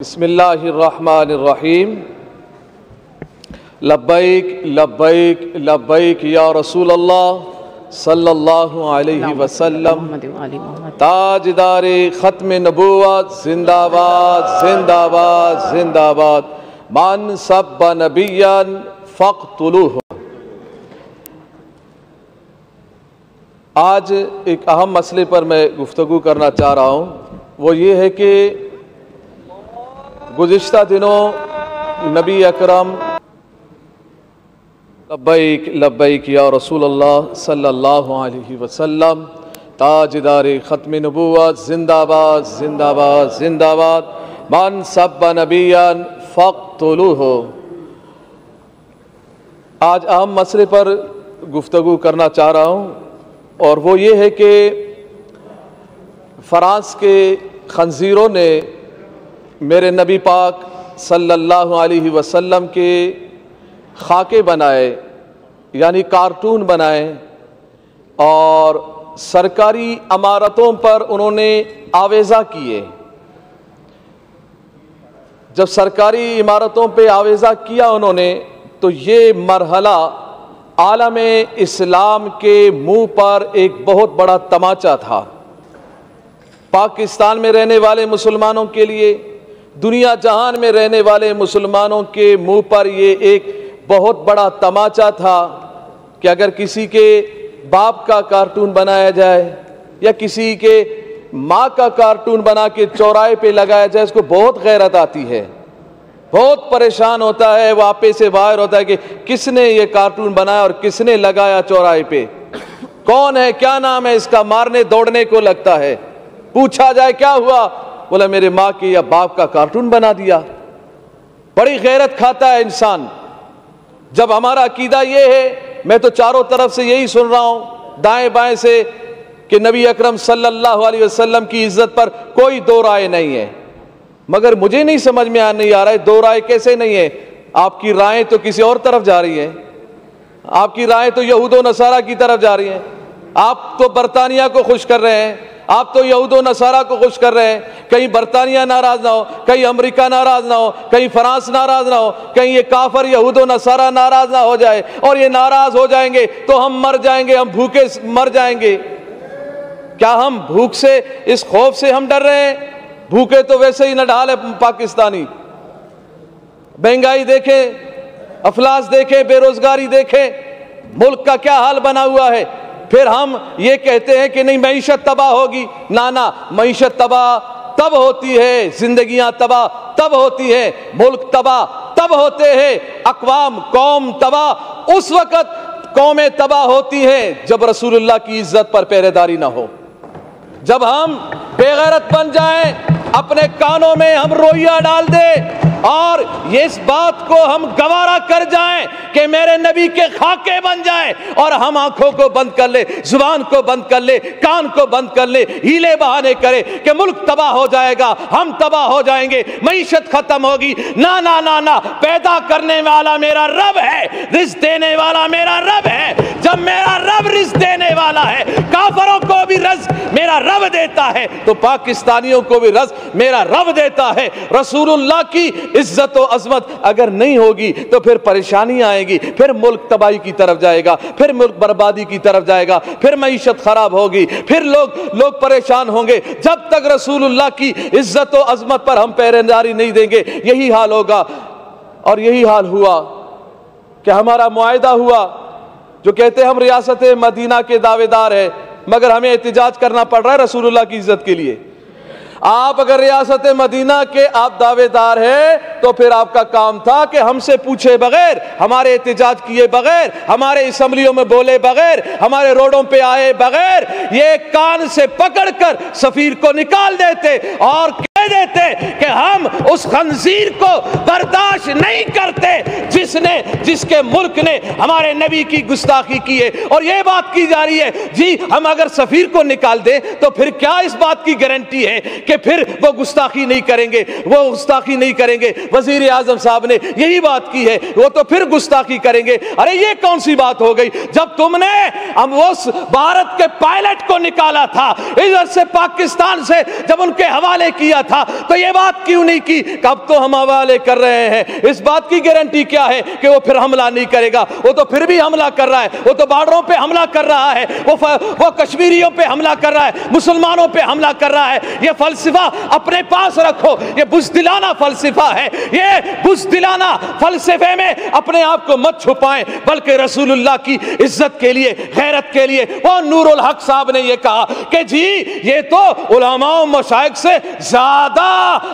بسم اللہ الرحمن الرحیم لبیک لبیک لبیک یا رسول اللہ صلی اللہ علیہ وسلم تاجدار ختم نبوت زندہ باد زندہ باد زندہ باد من سب نبیا فاقتلوہ۔ آج ایک اہم مسئلے پر میں گفتگو کرنا چاہ رہا ہوں، وہ یہ ہے کہ گزشتہ دنوں نبی اکرم لبیک لبیک یا رسول اللہ صلی اللہ علیہ وسلم تاجدار ختم نبوت زندہ باد زندہ باد زندہ باد من سب نبیا فاقتلوہ۔ آج اہم مسئلے پر گفتگو کرنا چاہ رہا ہوں، اور وہ یہ ہے کہ فرانس کے خنزیروں نے میرے نبی پاک صلی اللہ علیہ وسلم کے خاکے بنائے، یعنی کارٹون بنائے، اور سرکاری عمارتوں پر انہوں نے آویزہ کیے۔ جب سرکاری عمارتوں پہ آویزہ کیا انہوں نے، تو یہ مرحلہ عالم اسلام کے منہ پر ایک بہت بڑا تماچا تھا۔ پاکستان میں رہنے والے مسلمانوں کے لیے، دنیا جہان میں رہنے والے مسلمانوں کے منہ پر یہ ایک بہت بڑا تماچا تھا کہ اگر کسی کے باپ کا کارٹون بنایا جائے یا کسی کے ماں کا کارٹون بنا کے چوراہے پہ لگایا جائے، اس کو بہت غیرت آتی ہے، بہت پریشان ہوتا ہے، وہ آپے سے باہر ہوتا ہے کہ کس نے یہ کارٹون بنایا اور کس نے لگایا چوراہے پہ، کون ہے، کیا نام ہے اس کا، مارنے دوڑنے کو لگتا ہے۔ پوچھا جائے کیا ہوا، بولا میرے ماں کے یا باپ کا کارٹون بنا دیا۔ بڑی غیرت کھاتا ہے انسان۔ جب ہمارا عقیدہ یہ ہے، میں تو چاروں طرف سے یہی سن رہا ہوں، دائیں بائیں سے، کہ نبی اکرم صلی اللہ علیہ وسلم کی عزت پر کوئی دو رائے نہیں ہے، مگر مجھے نہیں سمجھ میں نہیں آ رہا ہے دو رائے کیسے نہیں ہے۔ آپ کی رائیں تو کسی اور طرف جا رہی ہیں، آپ کی رائیں تو یہود و نصارہ کی طرف جا رہی ہیں۔ آپ تو برطانیہ کو خوش کر رہے ہیں، آپ تو یہود و نصارہ کو خوش کر رہے ہیں۔ کہیں برطانیہ ناراض نہ ہو، کہیں امریکہ ناراض نہ ہو، کہیں فرانس ناراض نہ ہو، کہیں یہ کافر یہود و نصارہ ناراض نہ ہو جائے، اور یہ ناراض ہو جائیں گے تو ہم مر جائیں گے، ہم بھوکے مر جائیں گے۔ کیا ہم بھوک سے، اس خوف سے ہم ڈر رہے ہیں؟ بھوکے تو ویسے ہی نہ ڈھال ہے پاکستانی۔ مہنگائی دیکھیں، افلاس دیکھیں، بے روزگاری دیکھیں، ملک کا کیا حال بنا ہوا ہے۔ پھر ہم یہ کہتے ہیں کہ نہیں معیشت تباہ ہوگی، نہ معیشت تباہ تب ہوتی ہے، زندگیاں تباہ تب ہوتی ہیں، ملک تباہ تب ہوتے ہیں، اقوام قوم تباہ اس وقت قومیں تباہ ہوتی ہیں جب رسول اللہ کی عزت پر پہرے داری نہ ہو، جب ہم بے غیرت بن جائیں، اپنے کانوں میں ہم روئیہ ڈال دیں اور اس بات کو ہم گوارا کر جائیں کہ میرے نبی کے خاکے بن جائیں، اور ہم آنکھوں کو بند کر لیں، زبان کو بند کر لیں، کان کو بند کر لیں، ہیلے بہانے کریں کہ ملک تباہ ہو جائے گا، ہم تباہ ہو جائیں گے، معیشت ختم ہوگی۔ نہ نہ نہ نہ، پیدا کرنے والا میرا رب ہے، رزق دینے والا میرا رب ہے۔ جب میرا رب رزق دینے والا ہے، کافروں کو بھی رزق میرا رب دیتا ہے، تو پاکستانیوں کو بھی رزق میرا رب دیتا ہے۔ رسول اللہ کی عزت و عظمت اگر نہیں ہوگی تو پھر پریشانی آئے گی، پھر ملک تباہی کی طرف جائے گا، پھر ملک بربادی کی طرف جائے گا، پھر معیشت خراب ہوگی، پھر لوگ پریشان ہوں گے۔ جب تک رسول اللہ کی عزت و عظمت پر ہم پہرے داری نہیں دیں گے، یہی حال ہوگا۔ اور یہی حال ہوا کہ ہمارا معاہدہ ہوا، جو کہتے ہیں ہم ریاست مدینہ کے دعوے دار ہیں، مگر ہمیں احتجاج کرنا پڑ رہا ہے رسول اللہ کی عزت کے لیے۔ آپ اگر ریاست مدینہ کے آپ دعوے دار ہیں تو پھر آپ کا کام تھا کہ ہم سے پوچھے بغیر، ہمارے احتجاج کیے بغیر، ہمارے اسمبلیوں میں بولے بغیر، ہمارے روڈوں پہ آئے بغیر، یہ کان سے پکڑ کر سفیر کو نکال دیتے اور کہہ دیتے کہ ہم اس خنزیر کو برداشت نہیں کرتے جس جس کے ملک نے ہمارے نبی کی گستاخی کی ہے. اور یہ بات کی جا رہی ہے جی ہم اگر سفیر کو نکال دیں تو پھر کیا اس بات کی گارنٹی ہے کہ پھر وہ گستاخی نہیں کریں گے, وہ گستاخی نہیں کریں گے. وزیر اعظم صاحب نے یہی بات کی ہے, وہ تو پھر گستاخی کریں گے. ارے یہ کون سی بات ہو گئی؟ جب تم نے اس بھارت کے پائلٹ کو نکالا تھا ادھر سے پاکستان سے, جب ان کے حوالے کیا تھا تو یہ بات کیوں نہیں کی کہ اب تو ہم حوالے کر رہے ہیں؟ اس بات کی گارنٹی کیا ہے کہ وہ پھر حملہ نہیں کرے گا؟ وہ تو پھر بھی حملہ کر رہا ہے, وہ تو بارڈروں پہ حملہ کر رہا ہے, وہ کشمیریوں پہ حملہ کر رہا ہے, مسلمانوں پہ حملہ کر رہا ہے. یہ فلسفہ اپنے پاس رکھو, یہ بزدلانہ فلسفہ ہے. یہ بزدلانہ فلسفے میں اپنے آپ کو مت چھپائیں, بلکہ رسول اللہ کی عزت کے لیے, غیرت کے لیے. وہ نور الحق صاحب نے یہ کہا کہ جی یہ تو علماء و مشائخ سے زیادہ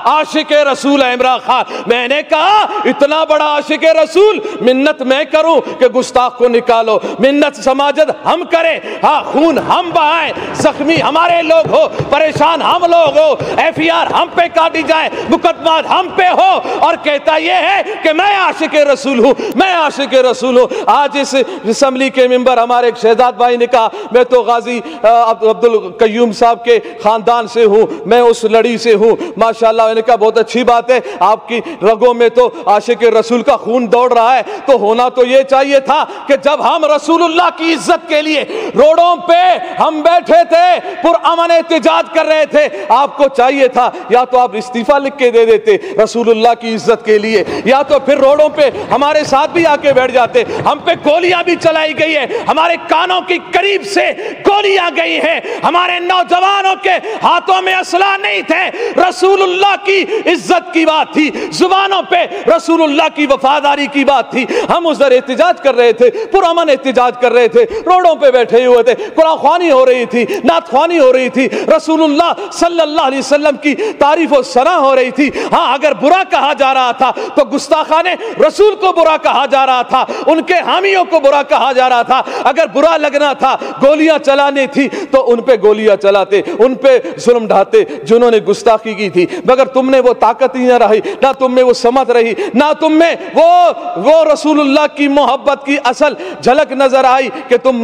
عاشق رسول عمران خان. میں نے کہا اتنا بڑا عاشق رسول منت میں کروں کہ گستاخ کو نکالو, منت سماجت ہم کریں, ہاں خون ہم بہائیں, زخمی ہمارے لوگ ہو, پریشان ہم لوگ ہو, ایف ای آر ہم پہ کاٹی جائے, مقدمات ہم پہ ہو, اور کہتا یہ ہے کہ میں عاشق رسول ہوں, میں عاشق رسول ہوں. آج اس اسمبلی کے ممبر ہمارے ایک شہزاد بھائی نے کہا میں تو غازی عبد القیوم صاحب کے خاندان سے ہوں, میں اس لڑی سے ہوں. ماشاءاللہ. میں نے کہا بہت اچھی بات ہے, آپ کی رگوں میں تو عاشق رسول کا خون دوڑ رہا ہے, تو ہونا تو یہ چاہیے تھا کہ جب ہم رسول اللہ کی عزت کے لیے روڈوں پہ ہم بیٹھے تھے, پرامن احتجاج کر رہے تھے, آپ کو چاہیے تھا یا تو آپ استعفیٰ لکھ کے دے دیتے رسول اللہ کی عزت کے لیے, یا تو پھر روڈوں پہ ہمارے ساتھ بھی آ کے بیٹھ جاتے. ہم پہ گولیاں بھی چلائی گئی ہے, ہمارے کانوں کی قریب سے گولیاں گئی ہیں, ہمارے نوجوانوں کے ہاتھوں میں اسلحہ نہیں تھے. رسول اللہ کی عزت کی بات تھی, زبانوں پہ رسول اللہ کی وفاداری کی بات تھی. ہم ادھر احتجاج کر رہے تھے, پرامن احتجاج کر رہے تھے, روڈوں پہ بیٹھے ہوئے تھے, قرآن خوانی ہو رہی تھی, نعت خوانی ہو رہی تھی, رسول اللہ صلی اللہ علیہ وسلم کی تعریف و ثنا ہو رہی تھی. ہاں اگر برا کہا جا رہا تھا تو گستاخان رسول کو برا کہا جا رہا تھا, ان کے حامیوں کو برا کہا جا رہا تھا. اگر برا لگنا تھا, گولیاں چلانی تھی تو ان پہ گولیاں چلاتے, ان پہ ظلم ڈھاتے جنہوں نے گستاخی کی تھی. مگر تم نے وہ طاقت ہی نہ رہی, نہ تم میں وہ سمت رہی, نہ تم میں وہ رسول اللہ کی محبت کی اصل جھلک نظر آئی کہ تم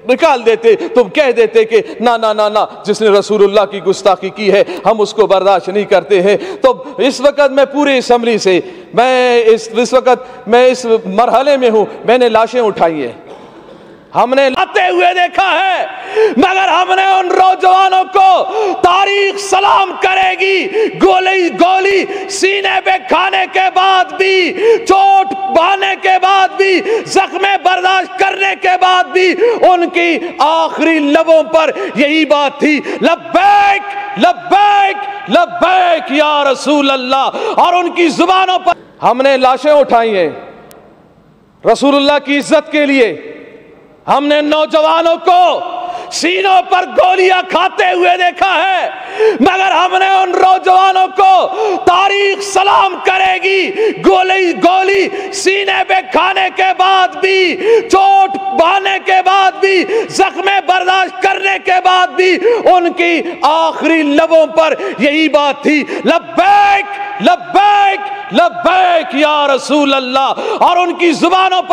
نکال دیتے, تم کہہ دیتے کہ نا نا نا نا, جس نے رسول اللہ کی گستاخی کی ہے ہم اس کو برداشت نہیں کرتے ہیں. تو اس وقت میں پوری اسمبلی سے اس وقت میں اس مرحلے میں ہوں, میں نے لاشیں اٹھائی ہیں, ہم نے لاتے ہوئے دیکھا ہے, مگر ہم نے ان نوجوانوں کو تاریخ سلام کرے گی, گولی سینے پہ کھانے کے بعد بھی, چوٹ بہانے کے بعد بھی, زخم برداشت کرنے کے بعد بھی ان کی آخری لبوں پر یہی بات تھی, لبیک لبیک لبیک یا رسول اللہ. اور ان کی زبانوں پر ہم نے لاشیں اٹھائی ہیں رسول اللہ کی عزت کے لیے. ہم نے نوجوانوں کو سینوں پر گولیاں کھاتے ہوئے دیکھا ہے, مگر ہم نے ان نوجوانوں کو تاریخ سلام کرے گی, گولی سینے پہ کھانے کے بعد بھی, چوٹ بہانے کے بعد بھی, زخم برداشت کرنے کے بعد بھی ان کی آخری لبوں پر یہی بات تھی, لبیک لبیک لبیک یا رسول اللہ. اور ان کی زبانوں پر